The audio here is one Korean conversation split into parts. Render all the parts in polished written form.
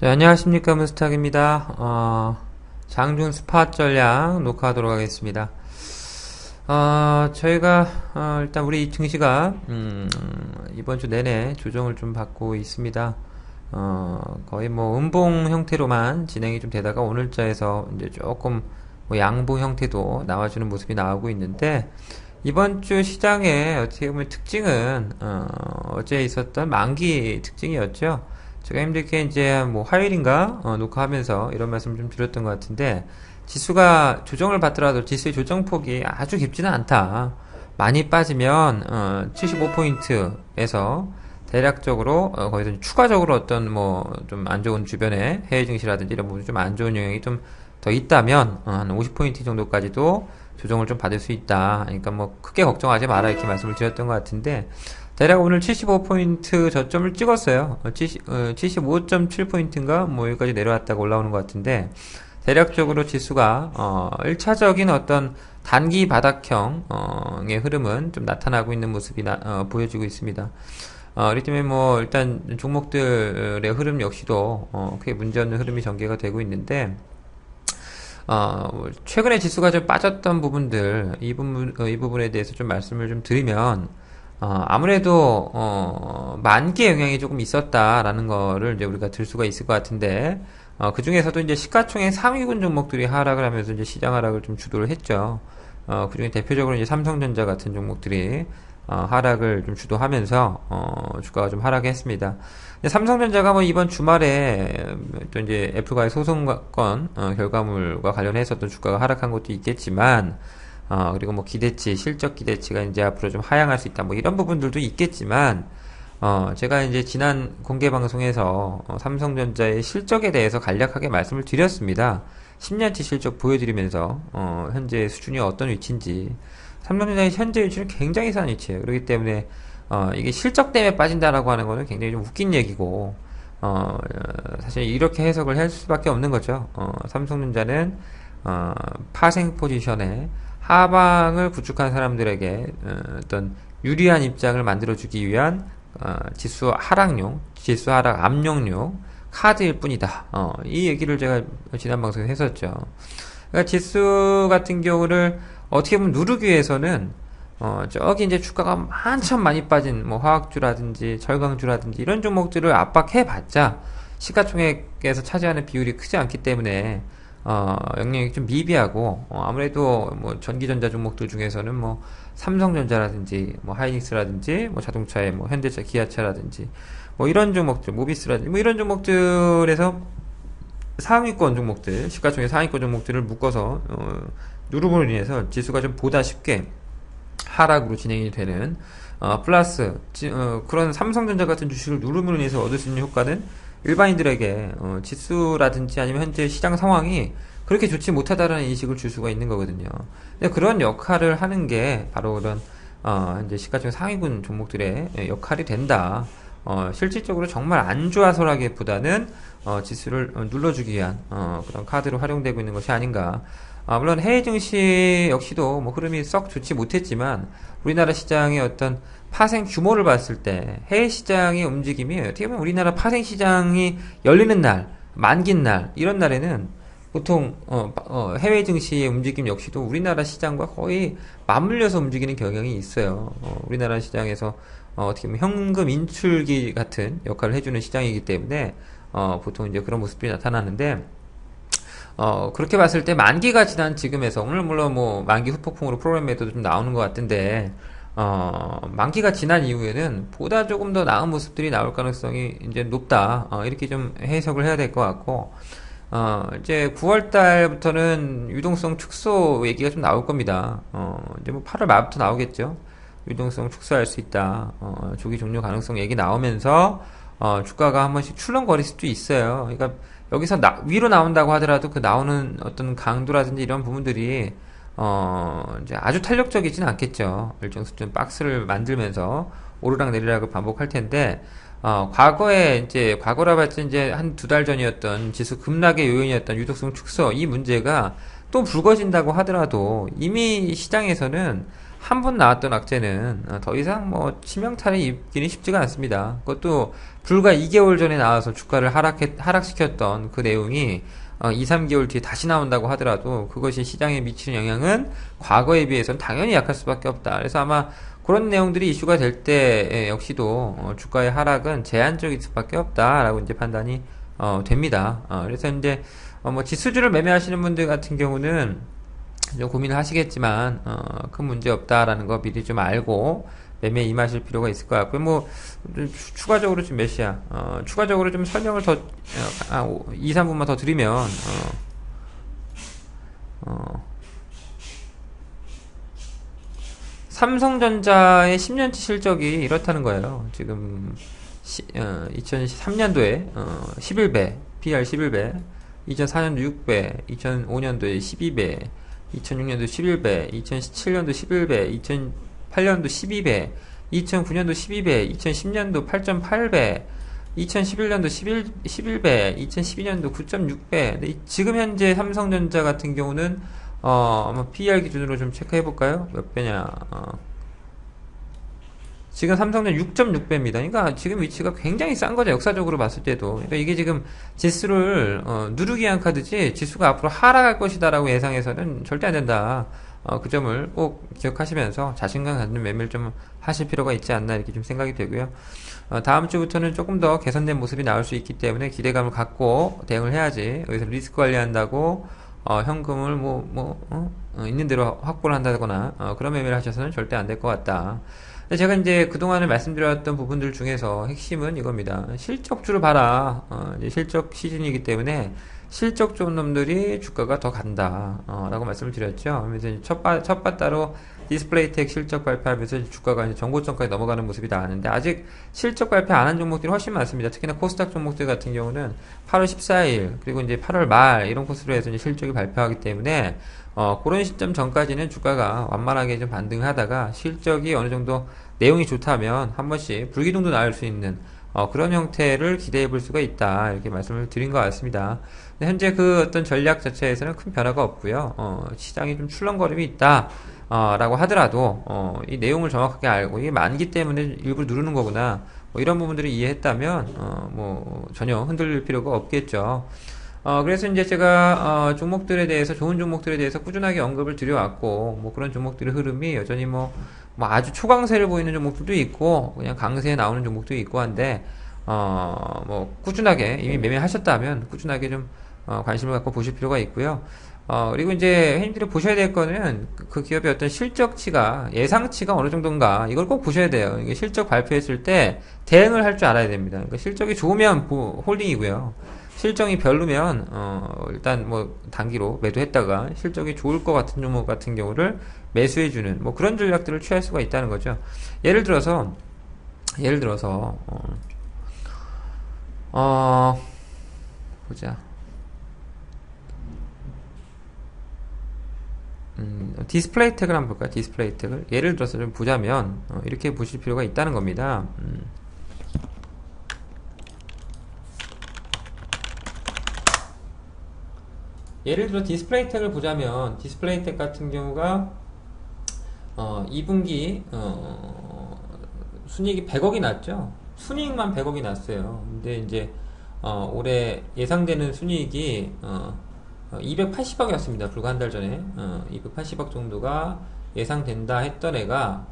자, 안녕하십니까, 문스탁입니다. 장중 스팟 전략 녹화하도록 하겠습니다. 저희가 일단 우리 증시가 이번 주 내내 조정을 좀 받고 있습니다. 거의 뭐 음봉 형태로만 진행이 좀 되다가 오늘자에서 이제 조금 뭐 양봉 형태도 나와주는 모습이 나오고 있는데, 이번 주 시장의 어떻게 보면 특징은 어제 있었던 만기 특징이었죠. 제가 힘들게 이제 뭐 화요일인가 녹화하면서 이런 말씀 좀 드렸던 것 같은데, 지수가 조정을 받더라도 지수의 조정폭이 아주 깊지는 않다. 많이 빠지면 75포인트에서 대략적으로 거기서 추가적으로 어떤 뭐 좀 안 좋은 주변에 해외 증시라든지 이런 부분 좀 안 좋은 영향이 좀 더 있다면 한 50포인트 정도까지도 조정을 좀 받을 수 있다. 그러니까 뭐 크게 걱정하지 마라 이렇게 말씀을 드렸던 것 같은데, 대략 오늘 75포인트 저점을 찍었어요. 75.7포인트인가 뭐 여기까지 내려왔다가 올라오는 것 같은데, 대략적으로 지수가 1차적인 어떤 단기 바닥형의 흐름은 좀 나타나고 있는 모습이 보여지고 있습니다. 그렇기 때문에 뭐 일단 종목들의 흐름 역시도 크게 문제없는 흐름이 전개가 되고 있는데, 최근에 지수가 좀 빠졌던 부분들, 이 부분에 대해서 좀 말씀을 좀 드리면, 아무래도, 만기의 영향이 조금 있었다라는 거를 이제 우리가 들 수가 있을 것 같은데, 그 중에서도 이제 시가총액 상위군 종목들이 하락을 하면서 이제 시장 하락을 좀 주도를 했죠. 그 중에 대표적으로 이제 삼성전자 같은 종목들이, 하락을 좀 주도하면서, 주가가 좀 하락했습니다. 삼성전자가 뭐 이번 주말에 또 이제 애플과의 소송건 결과물과 관련해서 또 주가가 하락한 것도 있겠지만, 그리고 뭐 기대치, 실적 기대치가 이제 앞으로 좀 하향할 수 있다, 뭐 이런 부분들도 있겠지만, 제가 이제 지난 공개 방송에서 삼성전자의 실적에 대해서 간략하게 말씀을 드렸습니다. 10년치 실적 보여드리면서, 현재 수준이 어떤 위치인지, 삼성전자의 현재 위치는 굉장히 싼 위치예요. 그렇기 때문에 이게 실적 때문에 빠진다라고 하는 거는 굉장히 좀 웃긴 얘기고, 사실 이렇게 해석을 할 수밖에 없는 거죠. 삼성전자는 파생 포지션에 하방을 구축한 사람들에게 어떤 유리한 입장을 만들어주기 위한 지수 하락용, 지수 하락 압력용 카드일 뿐이다. 이 얘기를 제가 지난 방송에 했었죠. 그러니까 지수 같은 경우를 어떻게 보면 누르기 위해서는 저기 이제 주가가 한참 많이 빠진 뭐 화학주라든지 절강주라든지 이런 종목들을 압박해봤자 시가총액에서 차지하는 비율이 크지 않기 때문에 영향이 좀 미비하고, 아무래도 뭐 전기전자 종목들 중에서는 뭐 삼성전자라든지 뭐 하이닉스라든지 뭐 자동차의 뭐 현대차, 기아차라든지 뭐 이런 종목들, 모비스라든지 뭐 이런 종목들에서 상위권 종목들, 시가총액 상위권 종목들을 묶어서 누름으로 인해서 지수가 좀 보다 쉽게 하락으로 진행이 되는, 플러스 그런 삼성전자 같은 주식을 누름으로 인해서 얻을 수 있는 효과는 일반인들에게 지수라든지 아니면 현재 시장 상황이 그렇게 좋지 못하다라는 인식을 줄 수가 있는 거거든요. 근데 그런 역할을 하는 게 바로 그런 현재 시가총액 상위군 종목들의 역할이 된다. 실질적으로 정말 안 좋아서라기보다는 지수를 눌러주기 위한 그런 카드로 활용되고 있는 것이 아닌가. 물론 해외 증시 역시도 뭐 흐름이 썩 좋지 못했지만, 우리나라 시장의 어떤 파생 규모를 봤을 때 해외 시장의 움직임이 어떻게 보면 우리나라 파생 시장이 열리는 날, 만긴 날, 이런 날에는 보통 해외 증시의 움직임 역시도 우리나라 시장과 거의 맞물려서 움직이는 경향이 있어요. 우리나라 시장에서 어떻게 보면 현금 인출기 같은 역할을 해주는 시장이기 때문에 보통 이제 그런 모습들이 나타나는데, 그렇게 봤을 때 만기가 지난 지금에서, 오늘 물론 뭐 만기 후폭풍으로 프로그램에도 좀 나오는 것 같은데, 만기가 지난 이후에는 보다 조금 더 나은 모습들이 나올 가능성이 이제 높다. 이렇게 좀 해석을 해야 될 것 같고, 이제 9월 달부터는 유동성 축소 얘기가 좀 나올 겁니다. 이제 뭐 8월 말부터 나오겠죠. 유동성 축소할 수 있다. 조기 종료 가능성 얘기 나오면서, 주가가 한 번씩 출렁거릴 수도 있어요. 그러니까 여기서 위로 나온다고 하더라도 그 나오는 어떤 강도라든지 이런 부분들이 이제 아주 탄력적이진 않겠죠. 일정 수준 박스를 만들면서 오르락 내리락을 반복할 텐데, 과거라 봤자 이제 한 두 달 전이었던 지수 급락의 요인이었던 유동성 축소, 이 문제가 또 불거진다고 하더라도 이미 시장에서는 한 번 나왔던 악재는 더 이상 뭐 치명타를 입기는 쉽지가 않습니다. 그것도 불과 2개월 전에 나와서 주가를 하락시켰던 그 내용이 2, 3개월 뒤에 다시 나온다고 하더라도 그것이 시장에 미치는 영향은 과거에 비해서는 당연히 약할 수밖에 없다. 그래서 아마 그런 내용들이 이슈가 될 때 역시도 주가의 하락은 제한적일 수밖에 없다라고 이제 판단이 됩니다. 그래서 이제 뭐 지수주를 매매하시는 분들 같은 경우는 좀 고민을 하시겠지만 큰 문제 없다라는 거 미리 좀 알고 매매에 임하실 필요가 있을 것 같고요. 뭐 추가적으로 좀 몇 시야? 추가적으로 좀 설명을 더 2, 3분만 더 드리면 삼성전자의 10년치 실적이 이렇다는 거예요. 지금 2013년도에 11배, PR 11배, 2004년도 6배, 2005년도에 12배, 2006년도 11배, 2017년도 11배, 2008년도 12배, 2009년도 12배, 2010년도 8.8배, 2011년도 11배, 2012년도 9.6배. 지금 현재 삼성전자 같은 경우는 아마 PER 기준으로 좀 체크해 볼까요? 몇 배냐? 지금 삼성전 6.6배입니다. 그러니까 지금 위치가 굉장히 싼 거죠. 역사적으로 봤을 때도. 그러니까 이게 지금 지수를 누르기 한 카드지 지수가 앞으로 하락할 것이다라고 예상해서는 절대 안 된다. 그 점을 꼭 기억하시면서 자신감 갖는 매매를 좀 하실 필요가 있지 않나 이렇게 좀 생각이 되고요. 다음 주부터는 조금 더 개선된 모습이 나올 수 있기 때문에 기대감을 갖고 대응을 해야지. 여기서 리스크 관리한다고 현금을 있는 대로 확보를 한다거나 그런 매매를 하셔서는 절대 안 될 것 같다. 근데 제가 이제 그동안에 말씀드렸던 부분들 중에서 핵심은 이겁니다. 실적주를 봐라. 이제 실적 시즌이기 때문에 실적 좋은 놈들이 주가가 더 간다. 라고 말씀을 드렸죠. 그래서 첫 바따로 디스플레이텍 실적 발표하면서 주가가 이제 정고점까지 넘어가는 모습이 나왔는데 아직 실적 발표 안 한 종목들이 훨씬 많습니다. 특히나 코스닥 종목들 같은 경우는 8월 14일 그리고 이제 8월 말 이런 코스로 해서 이제 실적이 발표하기 때문에 그런 시점 전까지는 주가가 완만하게 좀 반등을 하다가 실적이 어느 정도 내용이 좋다면 한 번씩 불기둥도 나올 수 있는 그런 형태를 기대해 볼 수가 있다. 이렇게 말씀을 드린 것 같습니다. 현재 그 어떤 전략 자체에서는 큰 변화가 없고요. 시장이 좀 출렁거림이 있다. 라고 하더라도 이 내용을 정확하게 알고 이게 만기 때문에 일부러 누르는 거구나. 뭐 이런 부분들을 이해했다면 뭐 전혀 흔들릴 필요가 없겠죠. 그래서 이제 제가 종목들에 대해서 좋은 종목들에 대해서 꾸준하게 언급을 드려왔고 뭐 그런 종목들의 흐름이 여전히 뭐 아주 초강세를 보이는 종목들도 있고 그냥 강세에 나오는 종목도 있고 한데 뭐 꾸준하게 이미 매매하셨다면 꾸준하게 좀 관심을 갖고 보실 필요가 있고요. 그리고 이제 회원님들이 보셔야 될 거는 그 기업의 어떤 실적치가 예상치가 어느 정도인가 이걸 꼭 보셔야 돼요. 이게 실적 발표했을 때 대응을 할 줄 알아야 됩니다. 그러니까 실적이 좋으면 홀딩이고요. 실적이 별로면 일단 뭐 단기로 매도했다가 실적이 좋을 것 같은 종목 같은 경우를 매수해주는 뭐 그런 전략들을 취할 수가 있다는 거죠. 예를 들어서 보자. 디스플레이 택을 한번 볼까요? 디스플레이 택을 예를 들어서 좀 보자면 이렇게 보실 필요가 있다는 겁니다. 예를 들어 디스플레이 택을 보자면 디스플레이 택 같은 경우가 2분기 순이익이 100억이 났죠. 순이익만 100억이 났어요. 근데 이제 올해 예상되는 순이익이 280억이었습니다. 불과 한 달 전에 280억 정도가 예상된다 했던 애가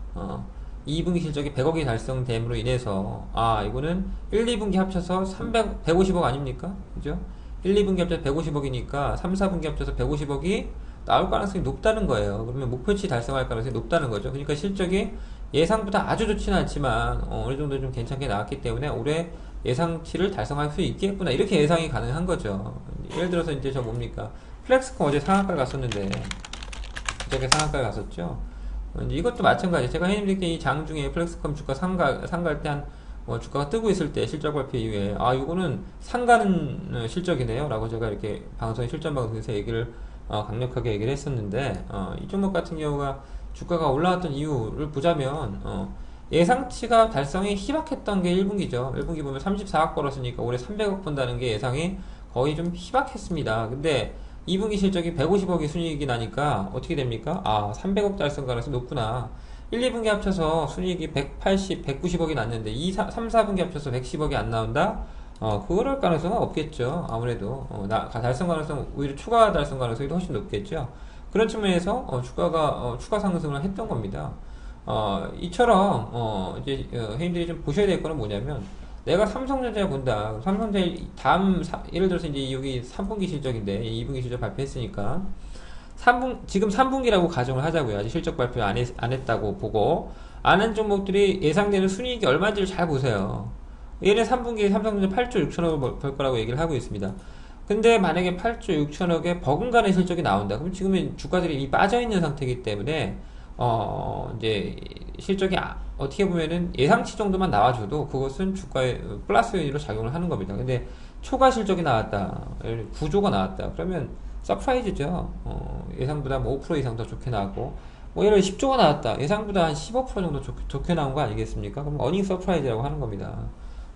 2분기 실적이 100억이 달성됨으로 인해서 이거는 1, 2분기 합쳐서 150억 아닙니까? 그죠? 1, 2분기 합쳐서 150억이니까 3, 4분기 합쳐서 150억이 나올 가능성이 높다는 거예요. 그러면 목표치 달성할 가능성이 높다는 거죠. 그러니까 실적이 예상보다 아주 좋지는 않지만 어느 정도 좀 괜찮게 나왔기 때문에 올해 예상치를 달성할 수 있겠구나 이렇게 예상이 가능한 거죠. 예를 들어서 이제 저 뭡니까 플렉스콤 어제 상한가를 갔었는데 그저께 상한가를 갔었죠. 이제 이것도 마찬가지. 제가 회원님들께 이 장중에 플렉스콤 주가 상갈 때 한 주가가 뜨고 있을 때 실적 발표 이후에 이거는 상가는 실적이네요 라고 제가 이렇게 실전 방송에서 얘기를 강력하게 얘기를 했었는데 이 종목 같은 경우가 주가가 올라왔던 이유를 보자면 예상치가 달성이 희박했던 게 1분기죠. 1분기 보면 34억 벌었으니까 올해 300억 번다는 게 예상이 거의 좀 희박했습니다. 근데 2분기 실적이 150억이 순이익이 나니까 어떻게 됩니까? 아, 300억 달성 가능성이 높구나. 1, 2분기 합쳐서 순이익이 180, 190억이 났는데 3, 4분기 합쳐서 110억이 안 나온다? 그럴 가능성은 없겠죠. 아무래도 달성 가능성, 오히려 추가 달성 가능성이 훨씬 높겠죠. 그런 측면에서 주가가 추가 상승을 했던 겁니다. 이처럼 이제 회원들이 좀 보셔야 될 거는 뭐냐면, 내가 삼성전자 본다. 삼성전자 예를 들어서 이제 여기 3분기 실적인데 2분기 실적 발표했으니까 지금 3분기라고 가정을 하자고요. 아직 실적 발표 안 했다고 보고, 아는 종목들이 예상되는 순이익이 얼마인지를 잘 보세요. 얘는 3분기에 삼성전자 8조 6천억을 벌 거라고 얘기를 하고 있습니다. 근데 만약에 8조 6천억에 버금가는 실적이 나온다. 그럼 지금은 주가들이 이미 빠져있는 상태이기 때문에, 이제 실적이 어떻게 보면은 예상치 정도만 나와줘도 그것은 주가에 플러스 요인으로 작용을 하는 겁니다. 근데 초과 실적이 나왔다. 9조가 나왔다. 그러면 서프라이즈죠. 예상보다 뭐 5% 이상 더 좋게 나왔고, 뭐 예를 들어 10조가 나왔다. 예상보다 한 15% 정도 좋게 나온 거 아니겠습니까? 그럼 어닝 서프라이즈라고 하는 겁니다.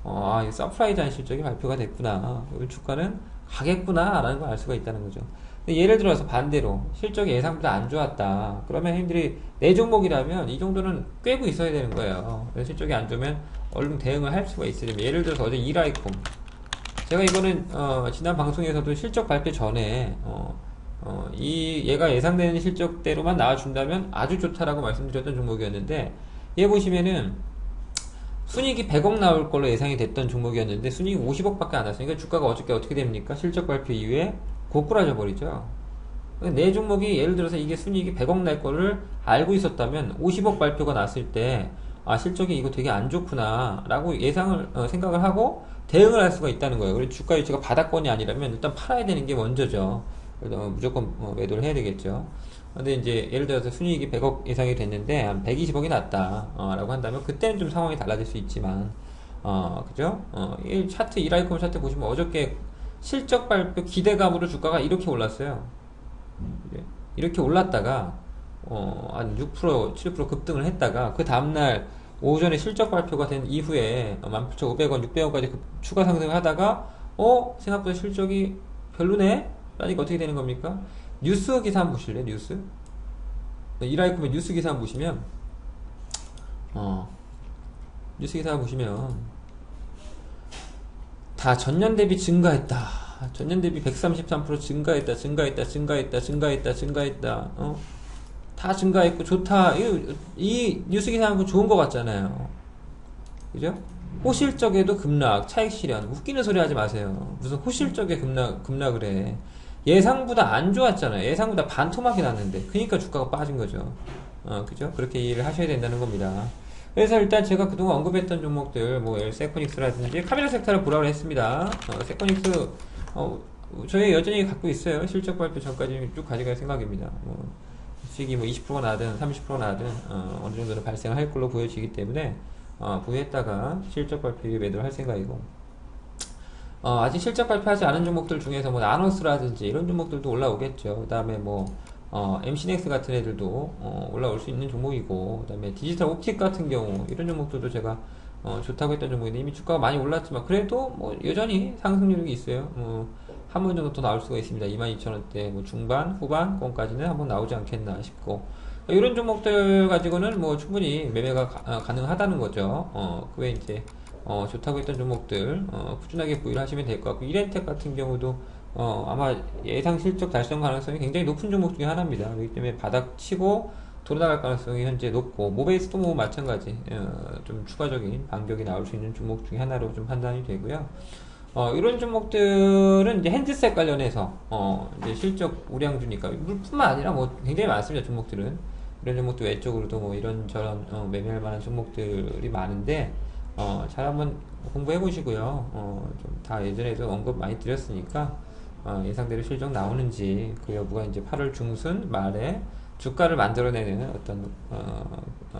이 서프라이즈한 실적이 발표가 됐구나. 주가는 가겠구나. 라는 걸 알 수가 있다는 거죠. 근데 예를 들어서 반대로 실적이 예상보다 안 좋았다. 그러면 형님들이 내 종목이라면 이 정도는 꿰고 있어야 되는 거예요. 실적이 안 좋으면 얼른 대응을 할 수가 있으려면, 예를 들어서 어제 이라이콤, 제가 이거는 지난 방송에서도 실적 발표 전에 얘가 예상되는 실적대로만 나와준다면 아주 좋다라고 말씀드렸던 종목이었는데, 얘 보시면은 순이익이 100억 나올 걸로 예상이 됐던 종목이었는데 순이익 50억밖에 안 났으니까 주가가 어떻게 됩니까? 실적 발표 이후에 고꾸라져 버리죠. 내 종목이 예를 들어서 이게 순이익이 100억 날 거를 알고 있었다면 50억 발표가 났을 때, 실적이 이거 되게 안 좋구나 라고 생각을 하고 대응을 할 수가 있다는 거예요. 그래서 주가 유치가 바닥권이 아니라면 일단 팔아야 되는 게 먼저죠. 그래서 무조건 매도를 해야 되겠죠. 근데 이제 예를 들어서 순이익이 100억 예상이 됐는데 한 120억이 났다 라고 한다면 그때는 좀 상황이 달라질 수 있지만, 그죠? 이 차트, 이라이콤 차트 보시면 어저께 실적 발표 기대감으로 주가가 이렇게 올랐어요. 이렇게 올랐다가 한 6%, 7% 급등을 했다가 그 다음날 오전에 실적 발표가 된 이후에 18,500원, 600원까지 추가 상승을 하다가 생각보다 실적이 별로네? 라니까 어떻게 되는 겁니까? 뉴스 기사 한번 보실래요? 뉴스? 이라이콤의 뉴스 기사 한번 보시면 뉴스 기사 보시면 다 전년 대비 증가했다. 전년 대비 133% 증가했다. 다 증가했고 좋다. 이 뉴스 기사 한번 좋은 것 같잖아요. 그죠? 호실적에도 급락, 차익 실현. 웃기는 소리 하지 마세요. 무슨 호실적에 급락을 해. 예상보다 안 좋았잖아요. 예상보다 반토막이 났는데. 그러니까 주가가 빠진 거죠. 그죠? 그렇게 이해를 하셔야 된다는 겁니다. 그래서 일단 제가 그동안 언급했던 종목들, 뭐, 세코닉스라든지 카메라 섹터를 보라고 했습니다. 세코닉스, 저희 여전히 갖고 있어요. 실적 발표 전까지 쭉 가져갈 생각입니다. 수익이 뭐 20%가 나든 30%가 나든, 어느 정도는 발생할 걸로 보여지기 때문에, 보유했다가 실적 발표에 매도를 할 생각이고, 아직 실적 발표하지 않은 종목들 중에서 뭐, 나노스라든지 이런 종목들도 올라오겠죠. 그 다음에 뭐, MC넥스 같은 애들도 올라올 수 있는 종목이고, 그 다음에 디지털 옵틱 같은 경우 이런 종목들도 제가 좋다고 했던 종목인데 이미 주가가 많이 올랐지만 그래도 뭐 여전히 상승률이 있어요. 한 번 정도 더 나올 수가 있습니다. 22,000원대 뭐 중반 후반권까지는 한번 나오지 않겠나 싶고, 이런 종목들 가지고는 뭐 충분히 매매가 가능하다는 거죠. 그 외에 이제 좋다고 했던 종목들 꾸준하게 보유를 하시면 될 것 같고, 이렌텍 같은 경우도 아마 예상 실적 달성 가능성이 굉장히 높은 종목 중에 하나입니다. 그렇기 때문에 바닥 치고 돌아나갈 가능성이 현재 높고, 모베이스도 뭐 마찬가지 좀 추가적인 반격이 나올 수 있는 종목 중에 하나로 좀 판단이 되고요. 이런 종목들은 이제 핸드셋 관련해서 이제 실적 우량주니까 물뿐만 아니라 뭐 굉장히 많습니다. 종목들은 이런 종목들 외적으로도 뭐 이런저런 매매할 만한 종목들이 많은데 잘 한번 공부해 보시고요. 좀 다 예전에도 언급 많이 드렸으니까 예상대로 실적 나오는지 그 여부가 이제 8월 중순 말에 주가를 만들어내는 어떤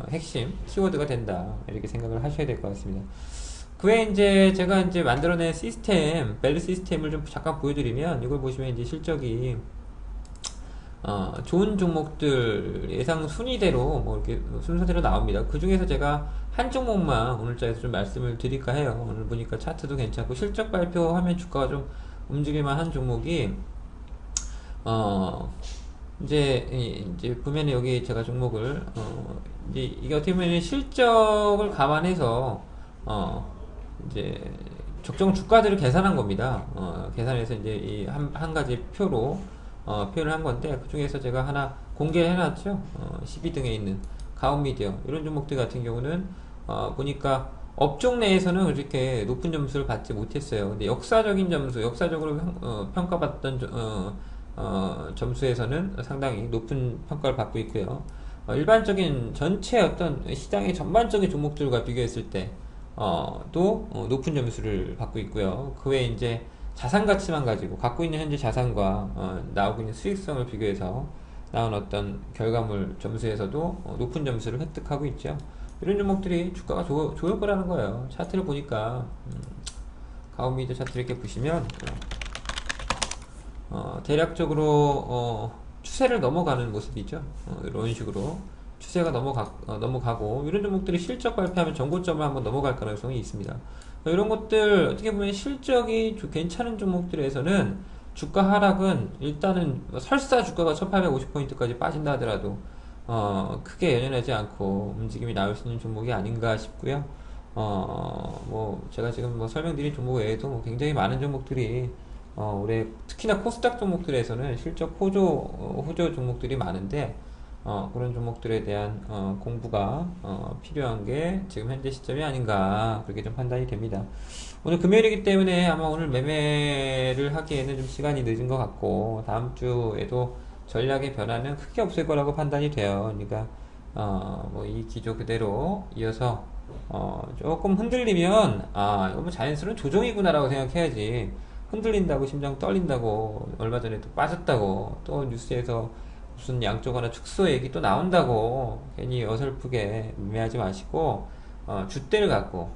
핵심 키워드가 된다, 이렇게 생각을 하셔야 될 것 같습니다. 그 외에 이제 제가 이제 만들어낸 시스템, 밸류 시스템을 좀 잠깐 보여드리면, 이걸 보시면 이제 실적이 좋은 종목들 예상 순위대로 뭐 이렇게 순서대로 나옵니다. 그 중에서 제가 한 종목만 오늘자에서 좀 말씀을 드릴까 해요. 오늘 보니까 차트도 괜찮고 실적 발표하면 주가가 좀 움직일만 한 종목이 어, 이제 보면은 여기 제가 종목을, 이제 이게 어떻게 보면 실적을 감안해서, 이제 적정 주가들을 계산한 겁니다. 계산해서 이제 이 한 가지 표로, 표현을 한 건데, 그 중에서 제가 하나 공개해 놨죠. 12등에 있는 가온미디어. 이런 종목들 같은 경우는, 보니까 업종 내에서는 그렇게 높은 점수를 받지 못했어요. 근데 역사적인 점수, 역사적으로 평가받던, 점수에서는 상당히 높은 평가를 받고 있고요. 일반적인 전체 어떤 시장의 전반적인 종목들과 비교했을 때, 또 높은 점수를 받고 있고요. 그 외에 이제 자산 가치만 가지고 갖고 있는 현재 자산과 나오고 있는 수익성을 비교해서 나온 어떤 결과물 점수에서도 높은 점수를 획득하고 있죠. 이런 종목들이 주가가 좋을 거라는 거예요. 차트를 보니까 가오미드 차트 이렇게 보시면 대략적으로 추세를 넘어가는 모습이죠. 이런 식으로 추세가 넘어가고 이런 종목들이 실적 발표하면 전고점을 한번 넘어갈 가능성이 있습니다. 이런 것들 어떻게 보면 실적이 괜찮은 종목들에서는 주가 하락은 일단은 설사 주가가 1850포인트까지 빠진다 하더라도 크게 연연하지 않고 움직임이 나올 수 있는 종목이 아닌가 싶고요. 뭐 제가 지금 뭐 설명드린 종목 외에도 뭐 굉장히 많은 종목들이 올해 특히나 코스닥 종목들에서는 실적 호조 종목들이 많은데 그런 종목들에 대한 공부가 필요한 게 지금 현재 시점이 아닌가 그렇게 좀 판단이 됩니다. 오늘 금요일이기 때문에 아마 오늘 매매를 하기에는 좀 시간이 늦은 것 같고 다음 주에도 전략의 변화는 크게 없을 거라고 판단이 돼요. 그러니까 뭐 이 기조 그대로 이어서 조금 흔들리면 이거 뭐 자연스러운 조정이구나라고 생각해야지. 흔들린다고 심장 떨린다고 얼마 전에 또 빠졌다고 또 뉴스에서 무슨 양쪽 하나 축소 얘기 또 나온다고 괜히 어설프게 매매하지 마시고 줏대를 갖고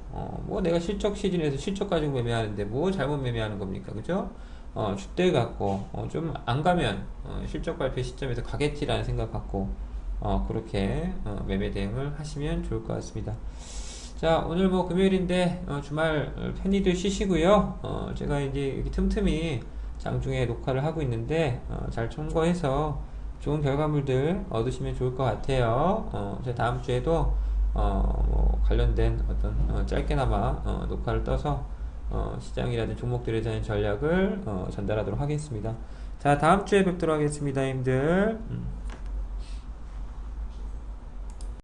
뭐 내가 실적 시즌에서 실적 가지고 매매하는데 뭐 잘못 매매하는 겁니까, 그죠? 줏대를 갖고 좀 안 가면 실적 발표 시점에서 가겠지라는 생각 갖고 그렇게 매매 대응을 하시면 좋을 것 같습니다. 자, 오늘 뭐 금요일인데 주말 편히들 쉬시고요. 제가 이제 이렇게 틈틈이 장중에 녹화를 하고 있는데 잘 참고해서 좋은 결과물들 얻으시면 좋을 것 같아요. 제가 다음 주에도 뭐 관련된 어떤 짧게나마 녹화를 떠서 시장이라든 종목들에 대한 전략을 전달하도록 하겠습니다. 자, 다음 주에 뵙도록 하겠습니다, 님들.